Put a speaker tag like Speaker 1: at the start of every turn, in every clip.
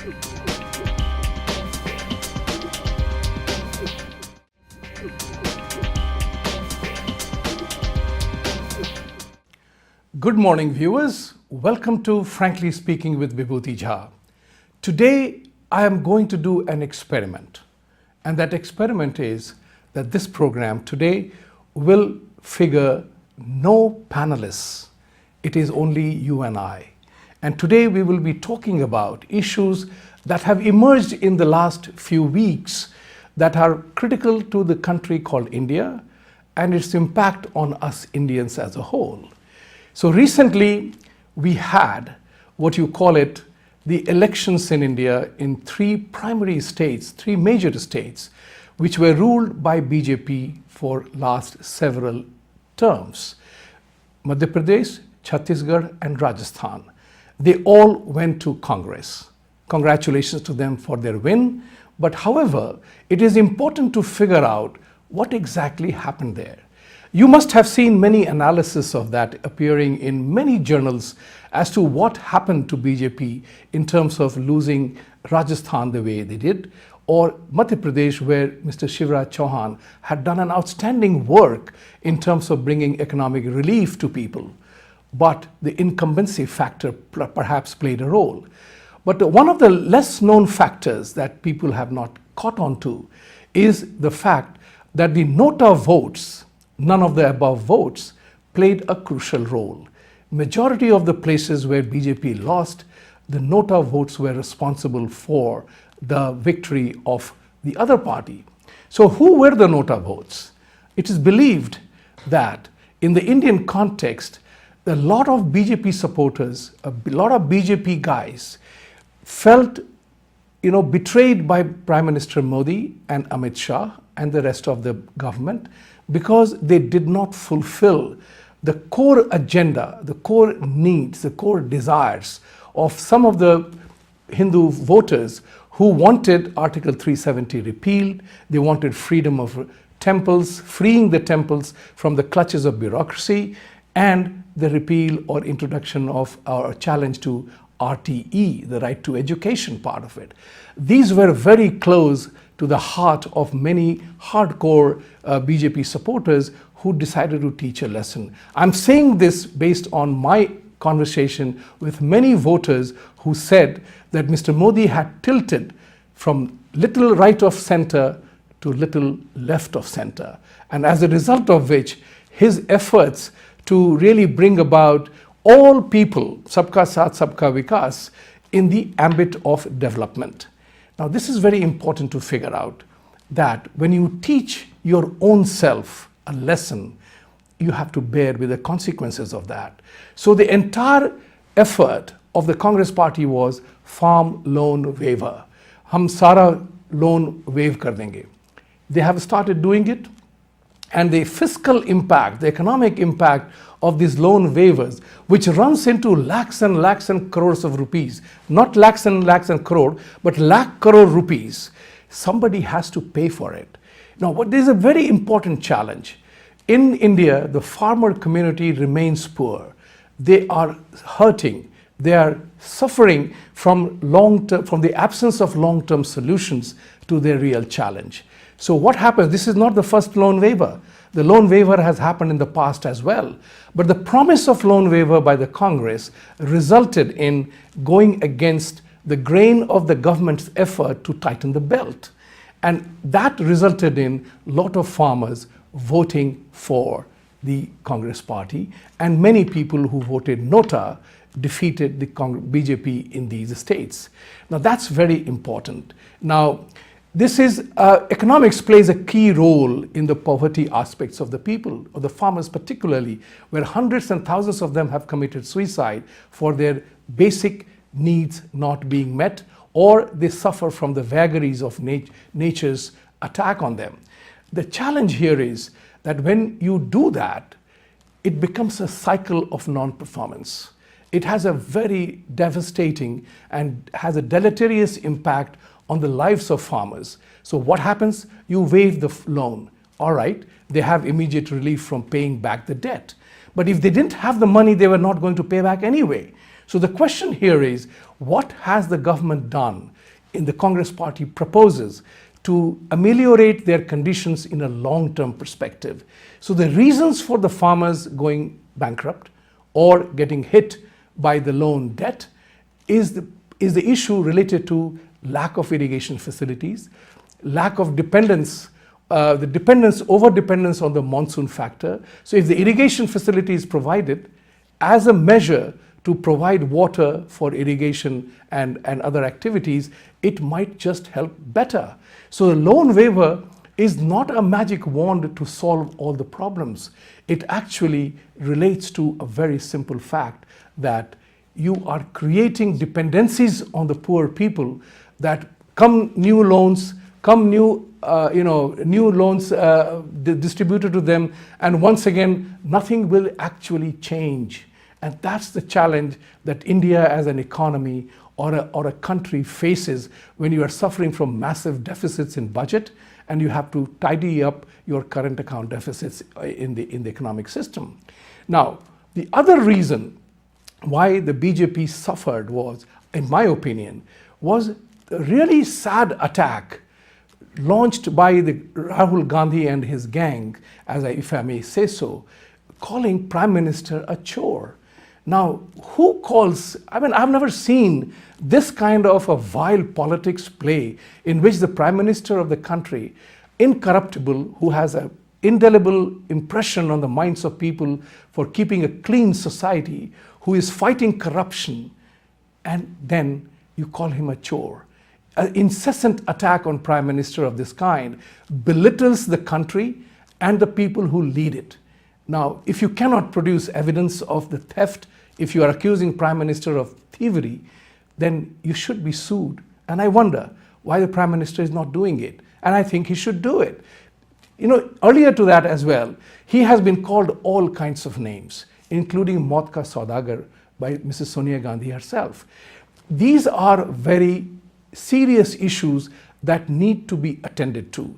Speaker 1: Good morning, viewers. Welcome to Frankly Speaking with Vibhuti Jha. Today, I am going to do an experiment. And that experiment is that this program today will figure no panelists. It is only you and I. And today we will be talking about issues that have emerged in the last few weeks that are critical to the country called India and its impact on us Indians as a whole. So recently we had what you call it, the elections in India in three primary states, three major states, which were ruled by BJP for last several terms. Madhya Pradesh, Chhattisgarh and Rajasthan. They all went to Congress. Congratulations to them for their win. But however, it is important to figure out what exactly happened there. You must have seen many analysis of that appearing in many journals as to what happened to BJP in terms of losing Rajasthan the way they did, or Madhya Pradesh, where Mr. Shivraj Chauhan had done an outstanding work in terms of bringing economic relief to people. But the incumbency factor perhaps played a role. But one of the less known factors that people have not caught on to is the fact that the nota votes, none of the above votes, played a crucial role. Majority of the places where BJP lost, the nota votes were responsible for the victory of the other party. So who were the nota votes? It is believed that in the Indian context, a lot of BJP supporters, a lot of BJP guys felt betrayed by Prime Minister Modi and Amit Shah and the rest of the government because they did not fulfill the core agenda, the core needs, the core desires of some of the Hindu voters who wanted Article 370 repealed. They wanted freedom of temples, freeing the temples from the clutches of bureaucracy, and the repeal or introduction of our challenge to RTE, the right to education part of it. These were very close to the heart of many hardcore BJP supporters who decided to teach a lesson. I'm saying this based on my conversation with many voters who said that Mr. Modi had tilted from little right of center to little left of center. And as a result of which, his efforts to really bring about all people, sabka saath, sabka vikas, in the ambit of development. Now, this is very important to figure out that when you teach your own self a lesson, you have to bear with the consequences of that. So the entire effort of the Congress party was farm loan waiver. Hum sara loan waive kar denge. They have started doing it, and the fiscal impact, the economic impact of these loan waivers, which runs into lakhs and crores of rupees, not lakhs and crore, but lakh crore rupees, somebody has to pay for it. Now, there is a very important challenge. In India, the farmer community remains poor. They are hurting. They are suffering from the absence of long-term solutions to their real challenge. So what happens? This is not the first loan waiver. The loan waiver has happened in the past as well. But the promise of loan waiver by the Congress resulted in going against the grain of the government's effort to tighten the belt. And that resulted in a lot of farmers voting for the Congress party, and many people who voted Nota defeated the BJP in these states. Now that's very important. Now, this is, economics plays a key role in the poverty aspects of the people, or the farmers particularly, where hundreds and thousands of them have committed suicide for their basic needs not being met, or they suffer from the vagaries of nature's attack on them. The challenge here is that when you do that, it becomes a cycle of non-performance. It has a very devastating and has a deleterious impact on the lives of farmers. So what happens? You waive the loan. All right, they have immediate relief from paying back the debt. But if they didn't have the money, they were not going to pay back anyway. So the question here is, what has the government done in the Congress party proposes to ameliorate their conditions in a long-term perspective? So the reasons for the farmers going bankrupt or getting hit by the loan debt is the issue related to lack of irrigation facilities, lack of dependence, over-dependence on the monsoon factor. So if the irrigation facility is provided as a measure to provide water for irrigation and other activities, it might just help better. So the loan waiver is not a magic wand to solve all the problems. It actually relates to a very simple fact that you are creating dependencies on the poor people, that come new loans, new loans distributed to them, and once again, nothing will actually change. And that's the challenge that India as an economy or a country faces when you are suffering from massive deficits in budget and you have to tidy up your current account deficits in the economic system. Now, the other reason why the BJP suffered was, in my opinion, was a really sad attack launched by the Rahul Gandhi and his gang, if I may say so, calling Prime Minister a chore. Now, who calls, I've never seen this kind of a vile politics play in which the Prime Minister of the country, incorruptible, who has an indelible impression on the minds of people for keeping a clean society, who is fighting corruption, and then you call him a chore. An incessant attack on Prime Minister of this kind belittles the country and the people who lead it. Now, if you cannot produce evidence of the theft, if you are accusing Prime Minister of thievery, then you should be sued. And I wonder why the Prime Minister is not doing it. And I think he should do it. Earlier to that as well, he has been called all kinds of names, including Maut Ka Saudagar by Mrs. Sonia Gandhi herself. These are very serious issues that need to be attended to.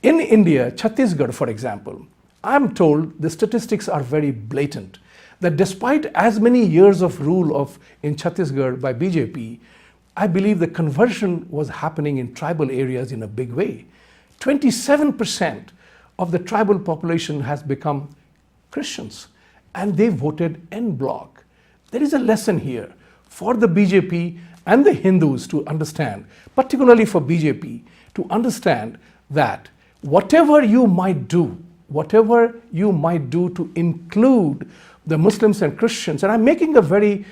Speaker 1: In India, Chhattisgarh, for example, I'm told the statistics are very blatant, that despite as many years of rule in Chhattisgarh by BJP, I believe the conversion was happening in tribal areas in a big way. 27% of the tribal population has become Christians, and they voted en bloc. There is a lesson here for the BJP and the Hindus to understand, particularly for BJP, to understand that whatever you might do to include the Muslims and Christians, and I'm making a very,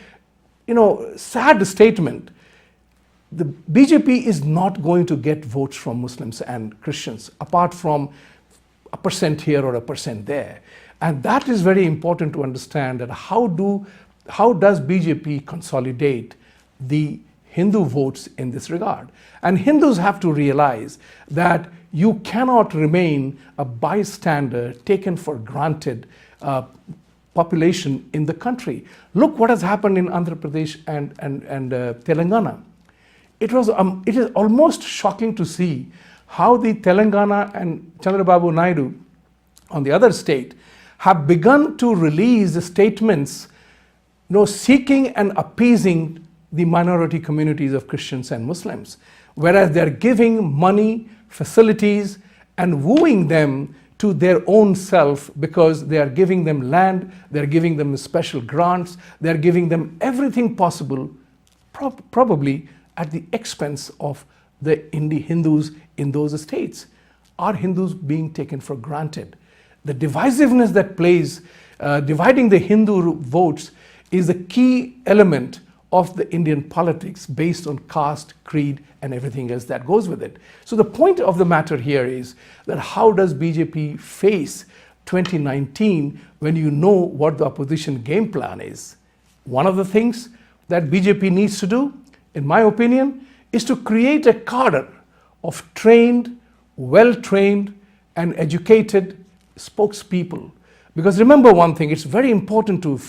Speaker 1: sad statement, the BJP is not going to get votes from Muslims and Christians, apart from a percent here or a percent there. And that is very important to understand, that how does BJP consolidate the Hindu votes in this regard? And Hindus have to realize that you cannot remain a bystander, taken for granted population in the country. Look what has happened in Andhra Pradesh and Telangana. It is almost shocking to see how the Telangana and Chandrababu Naidu on the other state have begun to release statements seeking and appeasing the minority communities of Christians and Muslims, whereas they're giving money, facilities, and wooing them to their own self, because they are giving them land, they're giving them special grants, they're giving them everything possible, probably at the expense of the Hindus in those states. Are Hindus being taken for granted? The divisiveness that plays, dividing the Hindu votes, is the key element of the Indian politics based on caste, creed, and everything else that goes with it. So the point of the matter here is that how does BJP face 2019 when you know what the opposition game plan is? One of the things that BJP needs to do, in my opinion, is to create a cadre of trained, well-trained, and educated spokespeople. Because remember one thing, it's very important to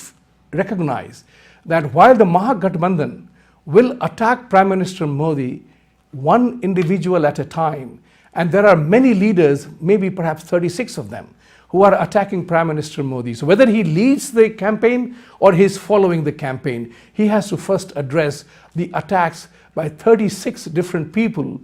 Speaker 1: recognize that while the Mahagathbandhan will attack Prime Minister Modi one individual at a time, and there are many leaders, maybe perhaps 36 of them, who are attacking Prime Minister Modi. So whether he leads the campaign or he's following the campaign, he has to first address the attacks by 36 different people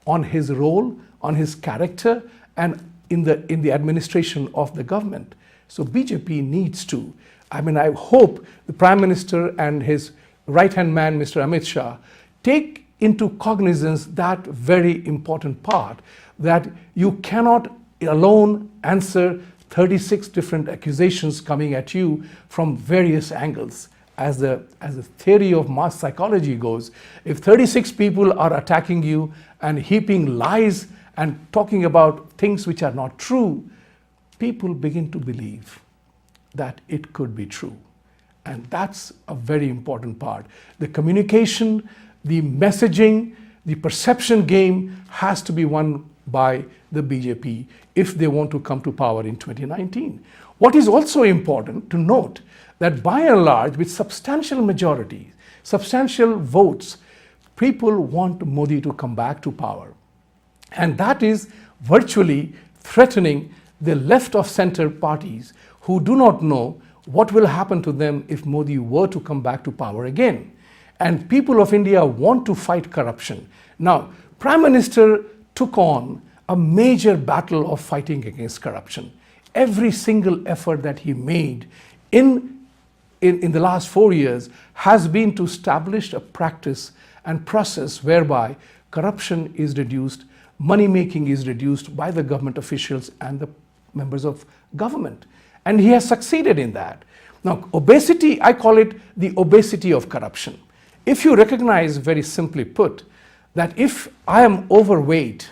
Speaker 1: on his role, on his character, and in the administration of the government. So BJP needs to, I hope the Prime Minister and his right-hand man, Mr. Amit Shah, take into cognizance that very important part, that you cannot alone answer 36 different accusations coming at you from various angles. As the theory of mass psychology goes, if 36 people are attacking you and heaping lies and talking about things which are not true, people begin to believe that it could be true. And that's a very important part. The communication, the messaging, the perception game has to be won by the BJP if they want to come to power in 2019. What is also important to note that by and large, with substantial majorities, substantial votes, people want Modi to come back to power. And that is virtually threatening the left of center parties who do not know what will happen to them if Modi were to come back to power again. And people of India want to fight corruption. Now, Prime Minister took on a major battle of fighting against corruption. Every single effort that he made in the last 4 years has been to establish a practice and process whereby corruption is reduced, money making is reduced by the government officials and the members of government. And he has succeeded in that. Now, obesity, I call it the obesity of corruption. If you recognize, very simply put, that if I am overweight,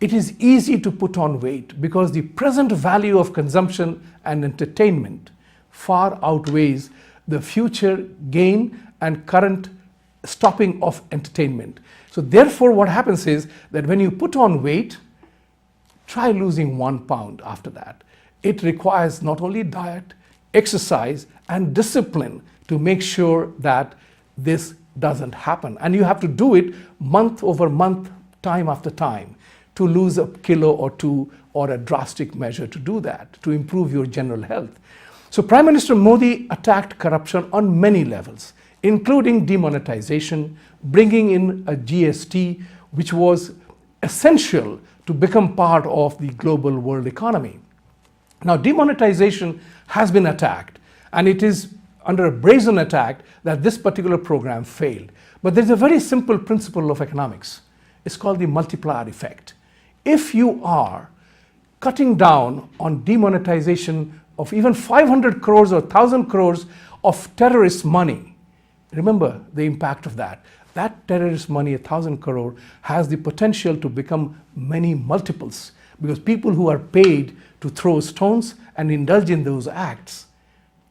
Speaker 1: it is easy to put on weight because the present value of consumption and entertainment far outweighs the future gain and current stopping of entertainment. So therefore, what happens is that when you put on weight, try losing 1 pound after that. It requires not only diet, exercise, and discipline to make sure that this doesn't happen. And you have to do it month over month, time after time, to lose a kilo or two, or a drastic measure to do that, to improve your general health. So Prime Minister Modi attacked corruption on many levels, including demonetization, bringing in a GST, which was essential to become part of the global world economy. Now, demonetization has been attacked, and it is under a brazen attack that this particular program failed. But there's a very simple principle of economics. It's called the multiplier effect. If you are cutting down on demonetization of even 500 crores or 1,000 crores of terrorist money, remember the impact of that. That terrorist money, 1,000 crore, has the potential to become many multiples, because people who are paid to throw stones and indulge in those acts,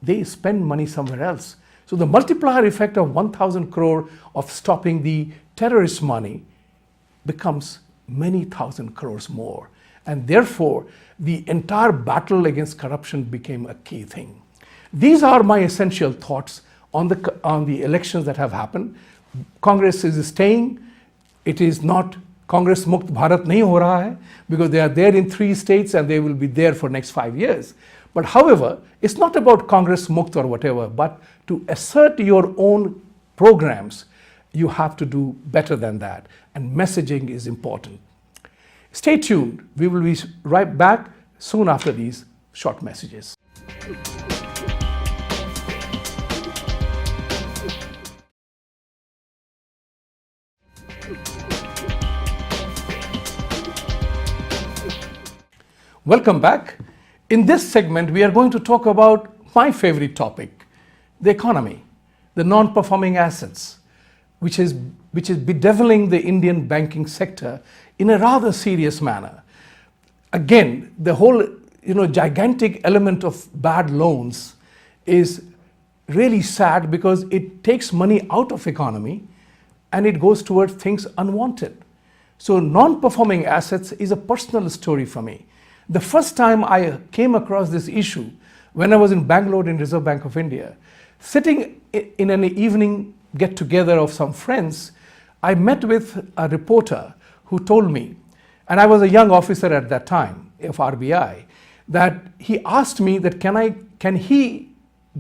Speaker 1: they spend money somewhere else. So the multiplier effect of 1,000 crore of stopping the terrorist money becomes many thousand crores more. And therefore, the entire battle against corruption became a key thing. These are my essential thoughts on the elections that have happened. Congress is staying. It is not Congress Mukt Bharat nahi ho raha hai, because they are there in 3 states and they will be there for next 5 years. But however, it's not about Congress Mukt or whatever, but to assert your own programs, you have to do better than that. And messaging is important. Stay tuned. We will be right back soon after these short messages. Welcome back. In this segment, we are going to talk about my favorite topic, the economy, the non-performing assets, which is bedeviling the Indian banking sector in a rather serious manner. Again, the whole gigantic element of bad loans is really sad, because it takes money out of economy and it goes towards things unwanted. So non-performing assets is a personal story for me. The first time I came across this issue, when I was in Bangalore in Reserve Bank of India, sitting in an evening get-together of some friends, I met with a reporter who told me, and I was a young officer at that time of RBI, that he asked me that can he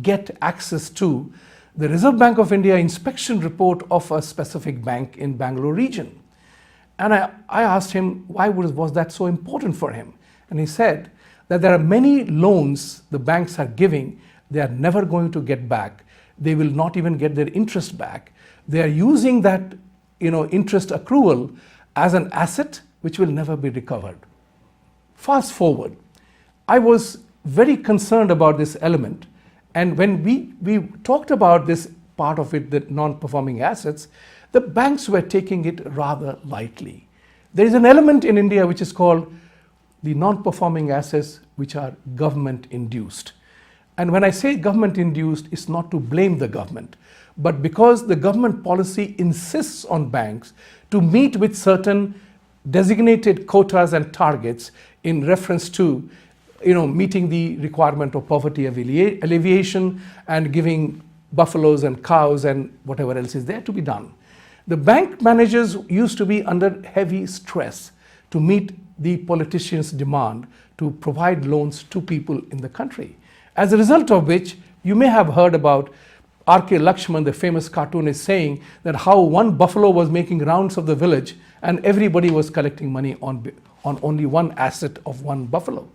Speaker 1: get access to the Reserve Bank of India inspection report of a specific bank in Bangalore region. And I asked him why was that so important for him. And he said that there are many loans the banks are giving, they are never going to get back. They will not even get their interest back. They are using that interest accrual as an asset which will never be recovered. Fast forward, I was very concerned about this element. And when we talked about this part of it, the non-performing assets, the banks were taking it rather lightly. There is an element in India which is called the non-performing assets which are government-induced. And when I say government-induced, it's not to blame the government, but because the government policy insists on banks to meet with certain designated quotas and targets in reference to meeting the requirement of poverty alleviation and giving buffaloes and cows and whatever else is there to be done. The bank managers used to be under heavy stress to meet the politicians' demand to provide loans to people in the country. As a result of which, you may have heard about R.K. Lakshman, the famous cartoonist, saying that how one buffalo was making rounds of the village and everybody was collecting money on only one asset of one buffalo.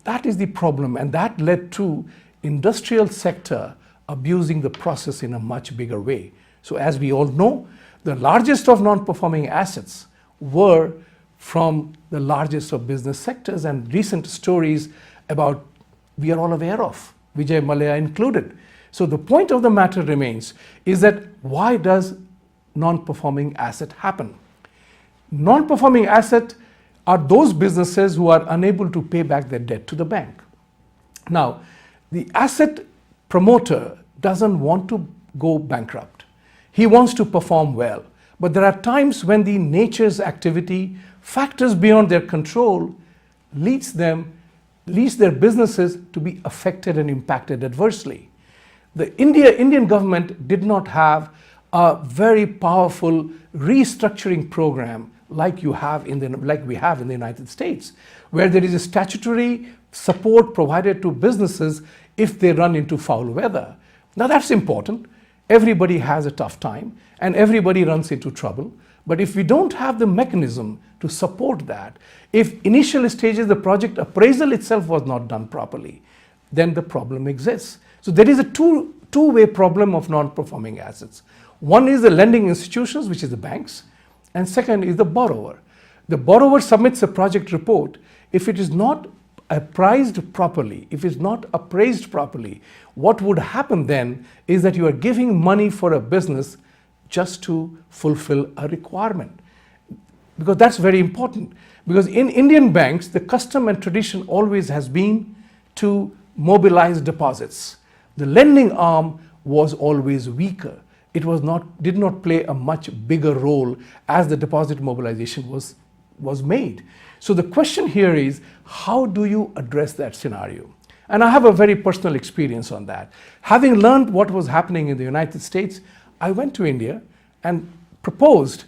Speaker 1: That is the problem, and that led to industrial sector abusing the process in a much bigger way. So as we all know, the largest of non-performing assets were from the largest of business sectors, and recent stories about we are all aware of, Vijay Mallya included. So the point of the matter remains is that why does non-performing asset happen? Non-performing asset are those businesses who are unable to pay back their debt to the bank. Now, the asset promoter doesn't want to go bankrupt. He wants to perform well. But there are times when the nature's activity, factors beyond their control, leads their businesses to be affected and impacted adversely. The Indian government did not have a very powerful restructuring program like we have in the United States, where there is a statutory support provided to businesses if they run into foul weather. Now that's important. Everybody has a tough time and everybody runs into trouble. But if we don't have the mechanism to support that, if initial stages the project appraisal itself was not done properly, then the problem exists. So there is a two-way problem of non-performing assets. One is the lending institutions, which is the banks, and second is the borrower. The borrower submits a project report. If it is not appraised properly, what would happen then is that you are giving money for a business just to fulfill a requirement. Because that's very important. Because in Indian banks, the custom and tradition always has been to mobilize deposits. The lending arm was always weaker. It did not play a much bigger role as the deposit mobilization was made. So the question here is, how do you address that scenario? And I have a very personal experience on that. Having learned what was happening in the United States, I went to India and proposed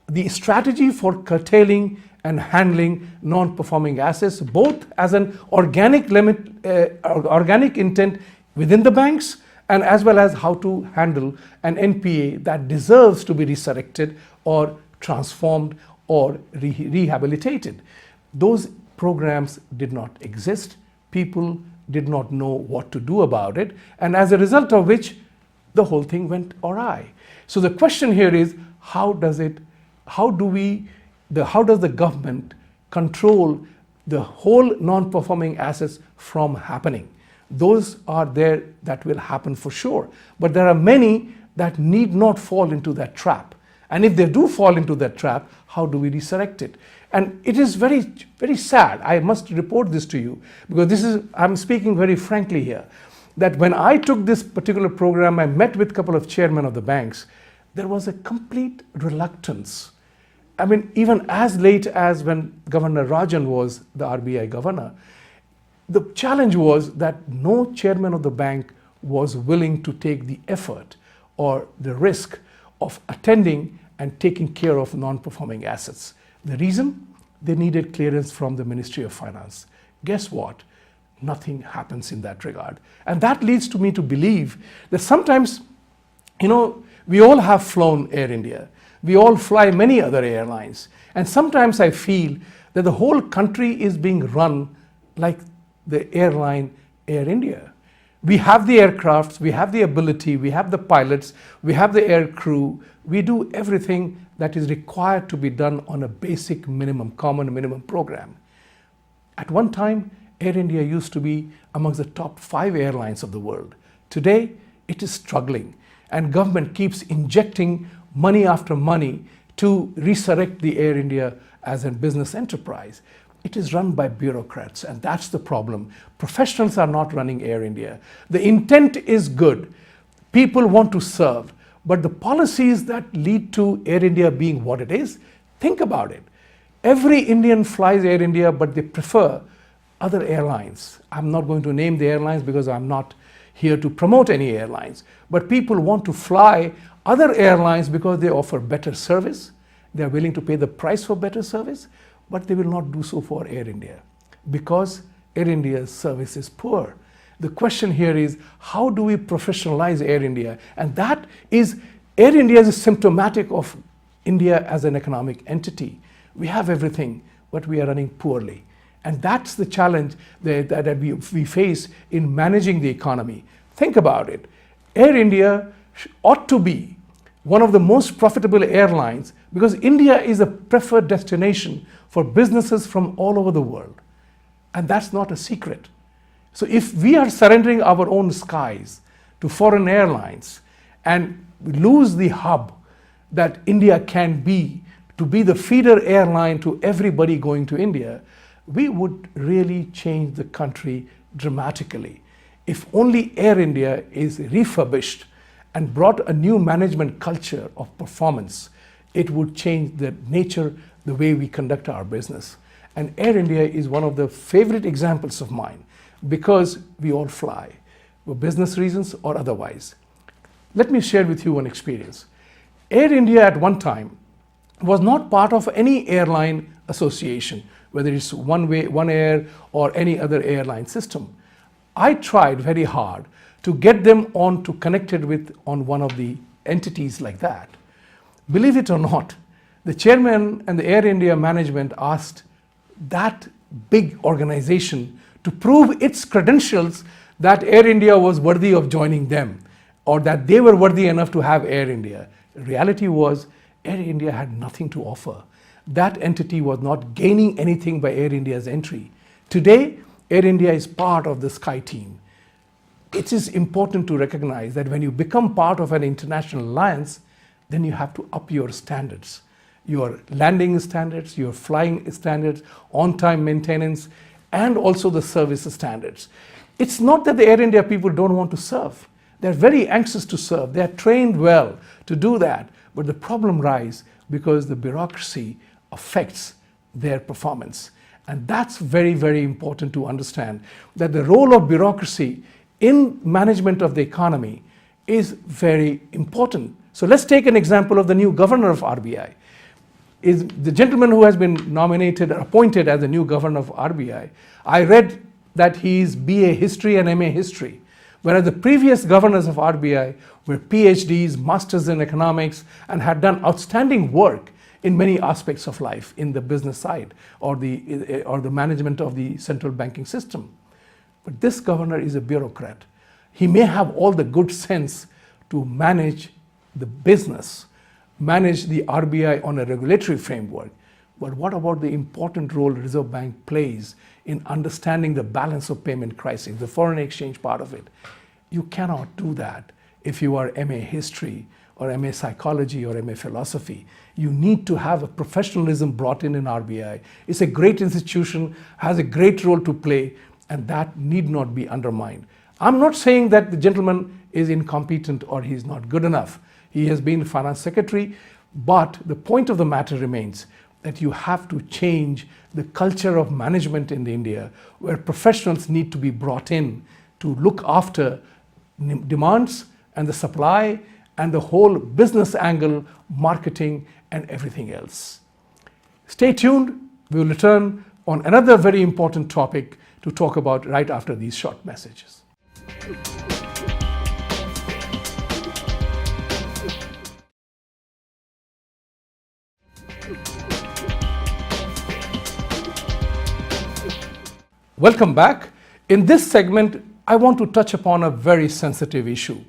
Speaker 1: the strategy for curtailing and handling non-performing assets, both as an organic intent within the banks, and as well as how to handle an NPA that deserves to be resurrected or transformed or rehabilitated. Those programs did not exist. People did not know what to do about it, and as a result of which, the whole thing went awry. So the question here is, how does the government control the whole non-performing assets from happening? Those are there that will happen for sure. But there are many that need not fall into that trap. And if they do fall into that trap, how do we resurrect it? And it is very, very sad. I must report this to you because I'm speaking very frankly here, that when I took this particular program, I met with a couple of chairmen of the banks. There was a complete reluctance. I mean, even as late as when Governor Rajan was the RBI governor, the challenge was that no chairman of the bank was willing to take the effort or the risk of attending and taking care of non-performing assets. The reason? They needed clearance from the Ministry of Finance. Guess what? Nothing happens in that regard. And that leads to me to believe that sometimes, we all have flown Air India. We all fly many other airlines. And sometimes I feel that the whole country is being run like the airline Air India. We have the aircrafts, we have the ability, we have the pilots, we have the air crew. We do everything that is required to be done on a basic common minimum program. At one time, Air India used to be amongst the top 5 airlines of the world. Today, it is struggling, and government keeps injecting money after money to resurrect the Air India as a business enterprise. It is run by bureaucrats, and that's the problem. Professionals are not running Air India. The intent is good. People want to serve, but the policies that lead to Air India being what it is, think about it. Every Indian flies Air India, but they prefer other airlines. I'm not going to name the airlines because I'm not here to promote any airlines, but people want to fly other airlines because they offer better service. They're willing to pay the price for better service, but they will not do so for Air India because Air India's service is poor. The question here is, how do we professionalize Air India? And that is, Air India is symptomatic of India as an economic entity. We have everything, but we are running poorly. And that's the challenge that we face in managing the economy. Think about it. Air India ought to be one of the most profitable airlines because India is a preferred destination for businesses from all over the world. And that's not a secret. So if we are surrendering our own skies to foreign airlines and lose the hub that India can be, to be the feeder airline to everybody going to India, we would really change the country dramatically. If only Air India is refurbished and brought a new management culture of performance, it would change the nature, the way we conduct our business. And Air India is one of the favorite examples of mine because we all fly for business reasons or otherwise. Let me share with you one experience. Air India at one time was not part of any airline association, whether it's One Air or any other airline system. I tried very hard to get them connected with one of the entities like that. Believe it or not, the chairman and the Air India management asked that big organization to prove its credentials that Air India was worthy of joining them or that they were worthy enough to have Air India. The reality was Air India had nothing to offer. That entity was not gaining anything by Air India's entry. Today, Air India is part of the Sky team. It is important to recognize that when you become part of an international alliance, then you have to up your standards. Your landing standards, your flying standards, on-time maintenance, and also the service standards. It's not that the Air India people don't want to serve. They're very anxious to serve. They're trained well to do that. But the problem arises because the bureaucracy affects their performance. And that's very, very important to understand, that the role of bureaucracy in management of the economy is very important. So let's take an example of the new governor of RBI. Is the gentleman who has been nominated or appointed as the new governor of RBI. I read that he is BA History and MA History, whereas the previous governors of RBI were PhDs, Masters in Economics, and had done outstanding work in many aspects of life, in the business side or the management of the central banking system. But this governor is a bureaucrat. He may have all the good sense to manage the business, manage the RBI on a regulatory framework. But what about the important role the Reserve Bank plays in understanding the balance of payment crisis, the foreign exchange part of it? You cannot do that if you are MA History or MA Psychology or MA Philosophy. You need to have a professionalism brought in RBI. It's a great institution, has a great role to play, and that need not be undermined. I'm not saying that the gentleman is incompetent or he's not good enough. He has been finance secretary, but the point of the matter remains that you have to change the culture of management in India, where professionals need to be brought in to look after demands and the supply and the whole business angle, marketing and everything else. Stay tuned. We will return on another very important topic to talk about right after these short messages. Welcome back. In this segment, I want to touch upon a very sensitive issue.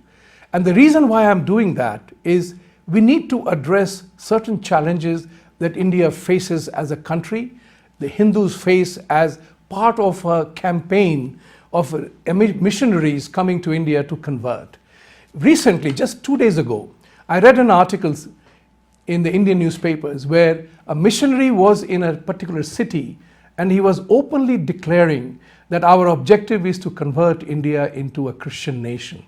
Speaker 1: And the reason why I'm doing that is we need to address certain challenges that India faces as a country, the Hindus face as part of a campaign of missionaries coming to India to convert. Recently, just 2 days ago, I read an article in the Indian newspapers where a missionary was in a particular city and he was openly declaring that our objective is to convert India into a Christian nation.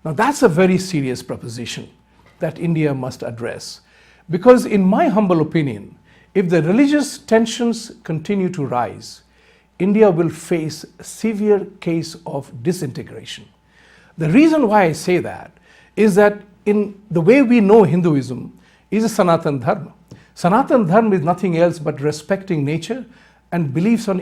Speaker 1: Now that's a very serious proposition that India must address, because in my humble opinion, if the religious tensions continue to rise, India will face a severe case of disintegration. The reason why I say that is that in the way we know Hinduism is a Sanatan Dharma. Sanatan Dharma is nothing else but respecting nature and beliefs on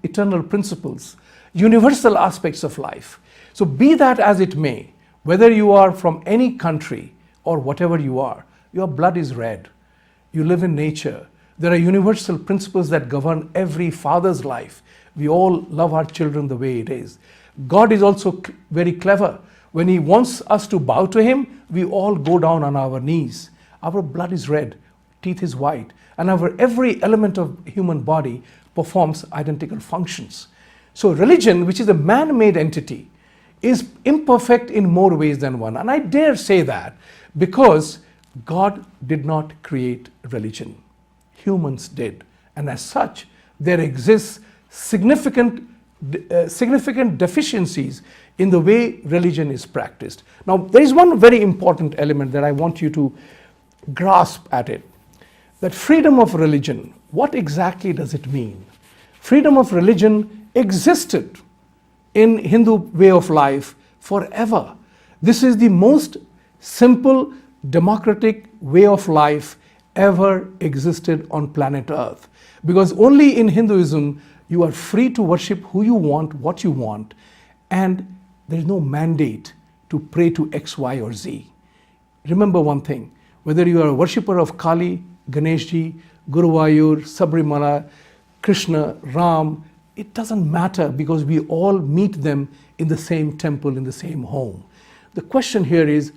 Speaker 1: eternal principles, universal aspects of life. So be that as it may, whether you are from any country or whatever you are, your blood is red. You live in nature. There are universal principles that govern every father's life. We all love our children the way it is. God is also very clever. When He wants us to bow to Him, we all go down on our knees. Our blood is red, teeth is white, and our every element of human body performs identical functions. So religion, which is a man-made entity, is imperfect in more ways than one. And I dare say that because God did not create religion. Humans did. And as such, there exists significant deficiencies in the way religion is practiced. Now, there is one very important element that I want you to grasp at it. That freedom of religion, what exactly does it mean? Freedom of religion existed in Hindu way of life forever. This is the most simple, democratic way of life ever existed on planet Earth. Because only in Hinduism, you are free to worship who you want, what you want, and there is no mandate to pray to X, Y, or Z. Remember one thing, whether you are a worshipper of Kali, Ganeshji, Guruvayur, Sabrimala, Krishna, Ram, it doesn't matter because we all meet them in the same temple, in the same home. The question here is,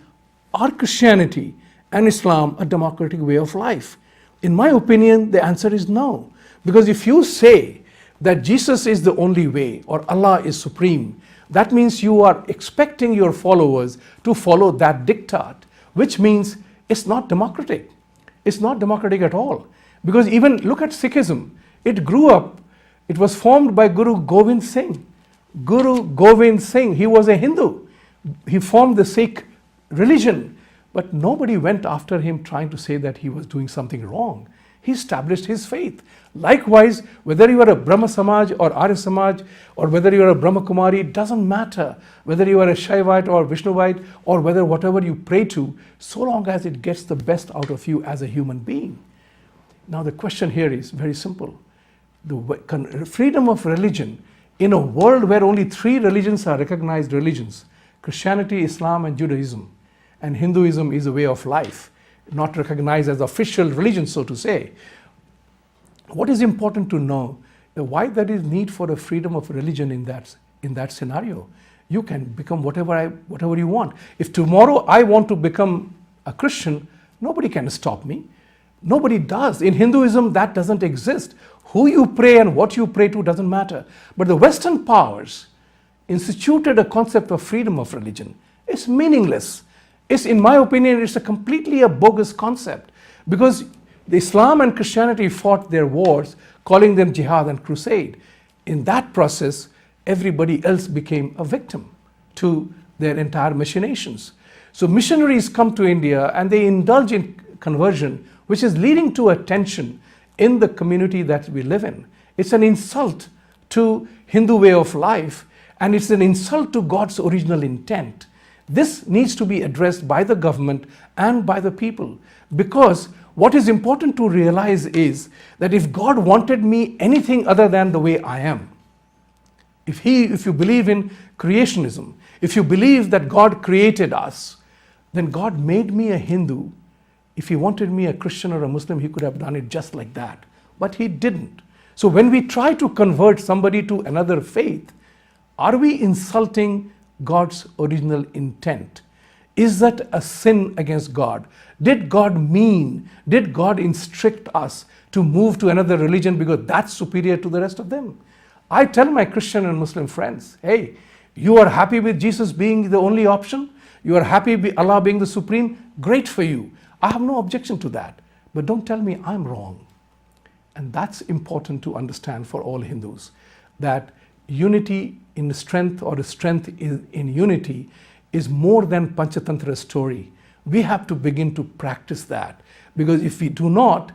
Speaker 1: are Christianity and Islam a democratic way of life? In my opinion, the answer is no. Because if you say that Jesus is the only way or Allah is supreme, that means you are expecting your followers to follow that diktat, which means it's not democratic. It's not democratic at all. Because even look at Sikhism. It grew up, it was formed by Guru Gobind Singh. Guru Gobind Singh, he was a Hindu. He formed the Sikh religion, but nobody went after him trying to say that he was doing something wrong. He established his faith. Likewise, whether you are a Brahma Samaj or Arya Samaj, or whether you are a Brahma Kumari, it doesn't matter. Whether you are a Shaivite or Vishnuvite, or whether whatever you pray to, so long as it gets the best out of you as a human being. Now the question here is very simple. The freedom of religion in a world where only 3 religions are recognized religions, Christianity, Islam, and Judaism, and Hinduism is a way of life, not recognized as official religion, so to say. What is important to know, why there is need for a freedom of religion in that scenario. You can become whatever you want. If tomorrow I want to become a Christian, nobody can stop me. Nobody does. In Hinduism, that doesn't exist. Who you pray and what you pray to doesn't matter. But the Western powers instituted a concept of freedom of religion. It's meaningless. In my opinion, it's a completely bogus concept, because the Islam and Christianity fought their wars, calling them jihad and crusade. In that process, everybody else became a victim to their entire machinations. So missionaries come to India and they indulge in conversion, which is leading to a tension in the community that we live in. It's an insult to Hindu way of life, and it's an insult to God's original intent. This needs to be addressed by the government and by the people, because what is important to realize is that if God wanted me anything other than the way I am, If you believe in creationism, if you believe that God created us, then God made me a Hindu. If he wanted me a Christian or a Muslim, he could have done it just like that. But he didn't. So when we try to convert somebody to another faith, are we insulting God's original intent? Is that a sin against God? Did God instruct us to move to another religion because that's superior to the rest of them? I tell my Christian and Muslim friends, hey, you are happy with Jesus being the only option? You are happy with Allah being the supreme? Great for you. I have no objection to that. But don't tell me I'm wrong. And that's important to understand for all Hindus, that unity in strength, or strength in unity, is more than Panchatantra story. We have to begin to practice that, because if we do not,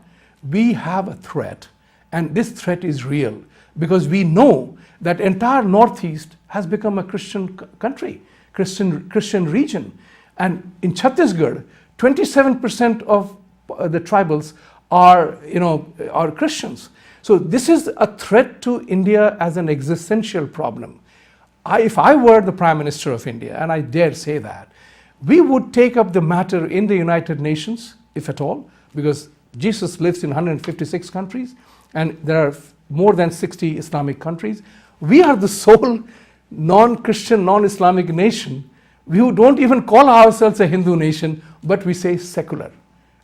Speaker 1: we have a threat, and this threat is real, because we know that entire Northeast has become a Christian country, Christian region, and in Chhattisgarh, 27% of the tribals are Christians. So this is a threat to India as an existential problem. If I were the Prime Minister of India, and I dare say that, we would take up the matter in the United Nations, if at all, because Jesus lives in 156 countries, and there are more than 60 Islamic countries. We are the sole non-Christian, non-Islamic nation. We don't even call ourselves a Hindu nation, but we say secular.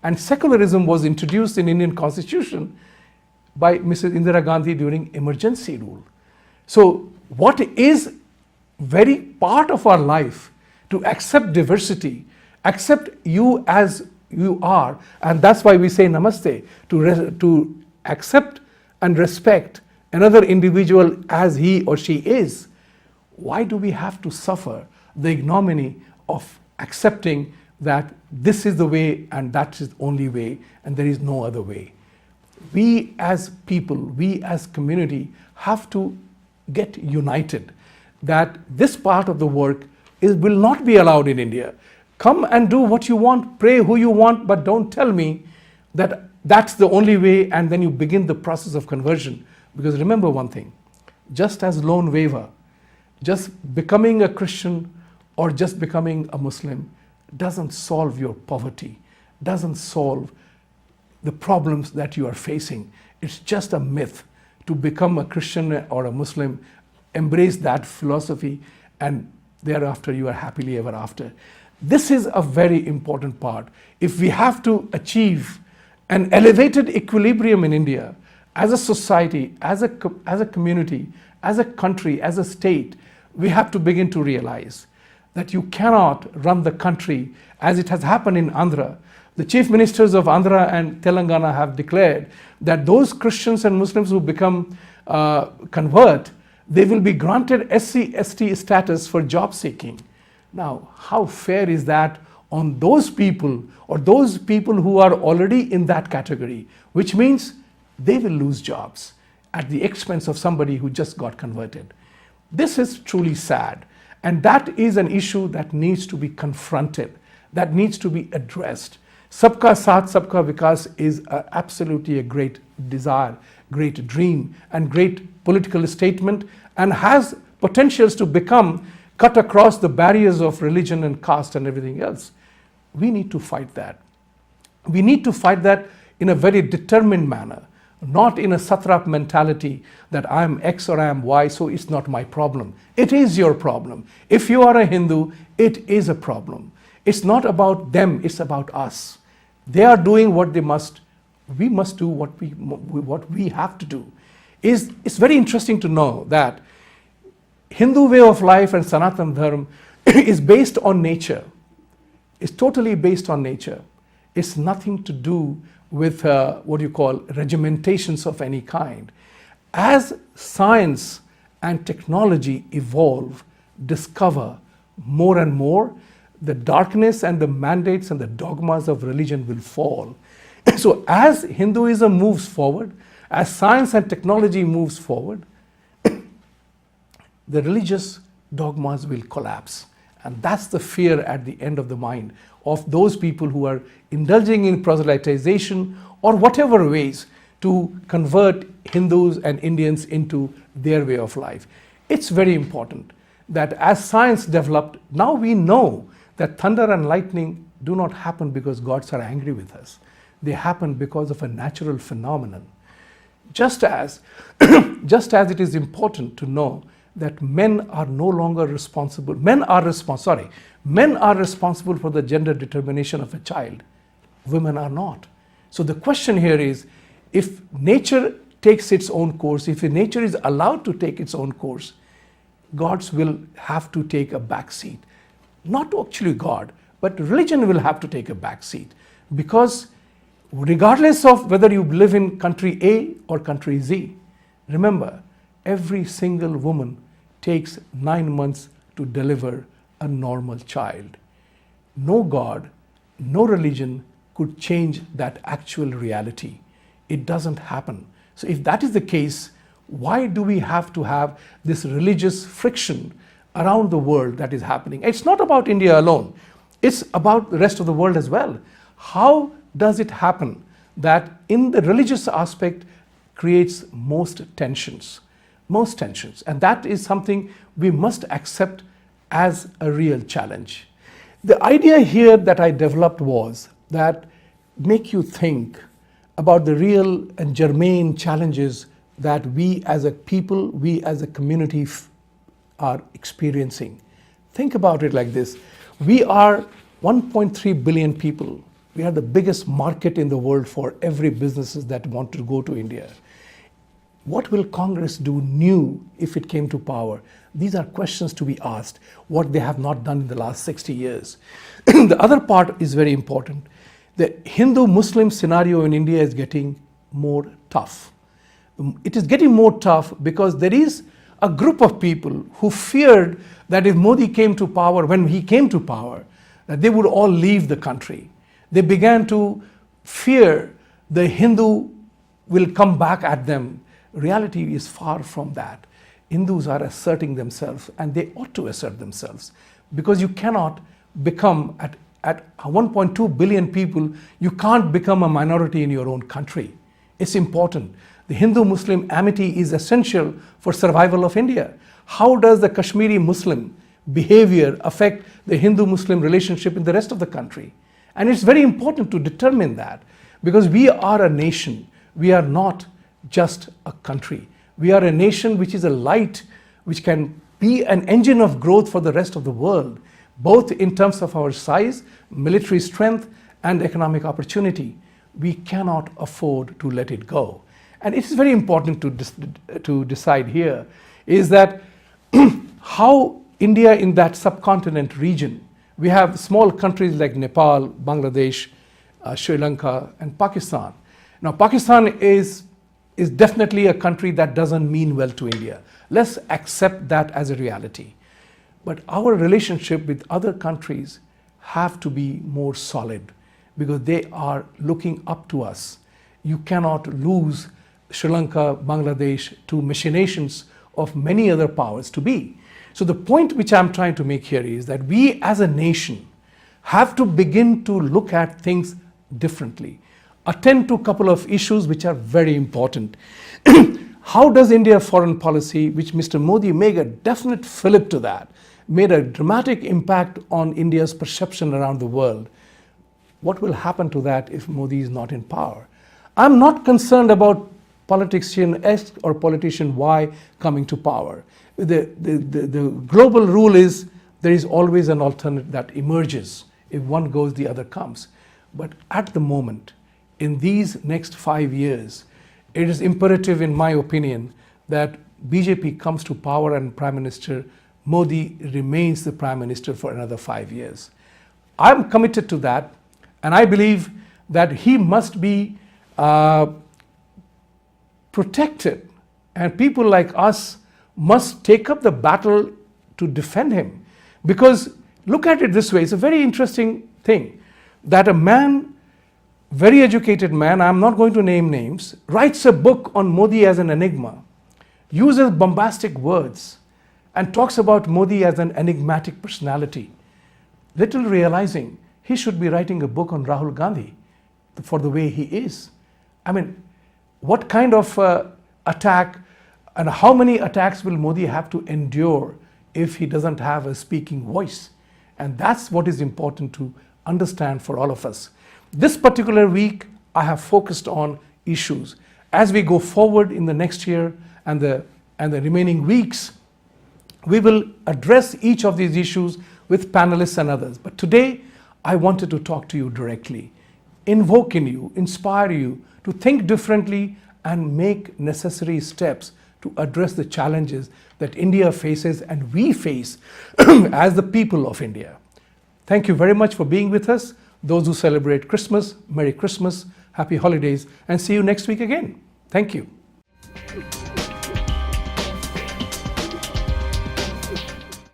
Speaker 1: And secularism was introduced in Indian Constitution by Mrs. Indira Gandhi during emergency rule. So what is very part of our life, to accept diversity, accept you as you are, and that's why we say namaste, to accept and respect another individual as he or she is. Why do we have to suffer the ignominy of accepting that this is the way and that is the only way and there is no other way? We as people, we as community have to get united, that this part of the work will not be allowed in India. Come and do what you want, pray who you want, but don't tell me that that's the only way, and then you begin the process of conversion. Because remember one thing, just as lone waver, just becoming a Christian or just becoming a Muslim doesn't solve your poverty, doesn't solve the problems that you are facing. It's just a myth to become a Christian or a Muslim, embrace that philosophy, and thereafter you are happily ever after. This is a very important part. If we have to achieve an elevated equilibrium in India, as a society, as a community, as a country, as a state, we have to begin to realize that you cannot run the country as it has happened in Andhra. The chief ministers of Andhra and Telangana have declared that those Christians and Muslims who convert, they will be granted SC/ST status for job seeking. Now, how fair is that on those people, or those people who are already in that category, which means they will lose jobs at the expense of somebody who just got converted. This is truly sad, and that is an issue that needs to be confronted, that needs to be addressed. Sabka Saath, Sabka Vikas is absolutely a great desire, great dream, and great political statement, and has potentials to cut across the barriers of religion and caste and everything else. We need to fight that. We need to fight that in a very determined manner, not in a satrap mentality that I am X or I am Y, so it's not my problem. It is your problem. If you are a Hindu, it is a problem. It's not about them, it's about us. They are doing what they must. We must do what we have to do. It's very interesting to know that Hindu way of life and Sanatan Dharma is based on nature. It's totally based on nature. It's nothing to do with regimentations of any kind. As science and technology evolve, discover more and more, the darkness and the mandates and the dogmas of religion will fall. So as Hinduism moves forward, as science and technology moves forward, the religious dogmas will collapse. And that's the fear at the end of the mind of those people who are indulging in proselytization or whatever ways to convert Hindus and Indians into their way of life. It's very important that as science developed, now we know that thunder and lightning do not happen because gods are angry with us. They happen because of a natural phenomenon. Just as it is important to know that men are no longer responsible, men are responsible for the gender determination of a child. Women are not. So the question here is, if nature takes its own course, if nature is allowed to take its own course, gods will have to take a back seat. Not actually God, but religion will have to take a back seat, because regardless of whether you live in country A or country Z, remember, every single woman takes 9 months to deliver a normal child. No God, no religion could change that actual reality. It doesn't happen. So if that is the case, why do we have to have this religious friction around the world that is happening? It's not about India alone. It's about the rest of the world as well. How does it happen that in the religious aspect creates most tensions? And that is something we must accept as a real challenge. The idea here that I developed was that make you think about the real and germane challenges that we as a people, we as a community are experiencing. Think about it like this. We are 1.3 billion people. We are the biggest market in the world for every businesses that want to go to India. What will Congress do new if it came to power? These are questions to be asked, what they have not done in the last 60 years. The other part is very important. The Hindu-Muslim scenario in India is getting more tough. It is getting more tough because there is a group of people who feared that if Modi came to power, when he came to power, that they would all leave the country. They began to fear the Hindu will come back at them. Reality is far from that. Hindus are asserting themselves, and they ought to assert themselves, because you cannot become, at 1.2 billion people, you can't become a minority in your own country. It's important. The Hindu-Muslim amity is essential for survival of India. How does the Kashmiri Muslim behavior affect the Hindu-Muslim relationship in the rest of the country? And it's very important to determine that, because we are a nation. We are not just a country. We are a nation which is a light, which can be an engine of growth for the rest of the world, both in terms of our size, military strength, and economic opportunity. We cannot afford to let it go. And it is very important to decide here is that how India in that subcontinent region, we have small countries like Nepal, Bangladesh, Sri Lanka, and Pakistan. Now, Pakistan is definitely a country that doesn't mean well to India. Let's accept that as a reality. But our relationship with other countries have to be more solid, because they are looking up to us. You cannot lose Sri Lanka, Bangladesh to machinations of many other powers to be. So the point which I'm trying to make here is that we as a nation have to begin to look at things differently, attend to a couple of issues which are very important. How does India foreign policy, which Mr. Modi made a definite fillip to that, made a dramatic impact on India's perception around the world? What will happen to that if Modi is not in power? I'm not concerned about politician X or politician Y coming to power. The global rule is there is always an alternate that emerges. If one goes, the other comes. But at the moment, in these next 5 years, it is imperative, in my opinion, that BJP comes to power and Prime Minister Modi remains the Prime Minister for another 5 years. I'm committed to that, and I believe that he must be protected, and people like us must take up the battle to defend him. Because look at it this way, it's a very interesting thing that a man, very educated man, I'm not going to name names, writes a book on Modi as an enigma, uses bombastic words, and talks about Modi as an enigmatic personality, little realizing he should be writing a book on Rahul Gandhi for the way he is. I mean, what kind of attack And how many attacks will Modi have to endure if he doesn't have a speaking voice? And that's what is important to understand for all of us. This particular week, I have focused on issues. As we go forward in the next year and the remaining weeks, we will address each of these issues with panelists and others. But today, I wanted to talk to you directly, invoke in you, inspire you to think differently and make necessary steps to address the challenges that India faces and we face as the people of India. Thank you very much for being with us. Those who celebrate Christmas, Merry Christmas, Happy Holidays, and see you next week again. Thank you.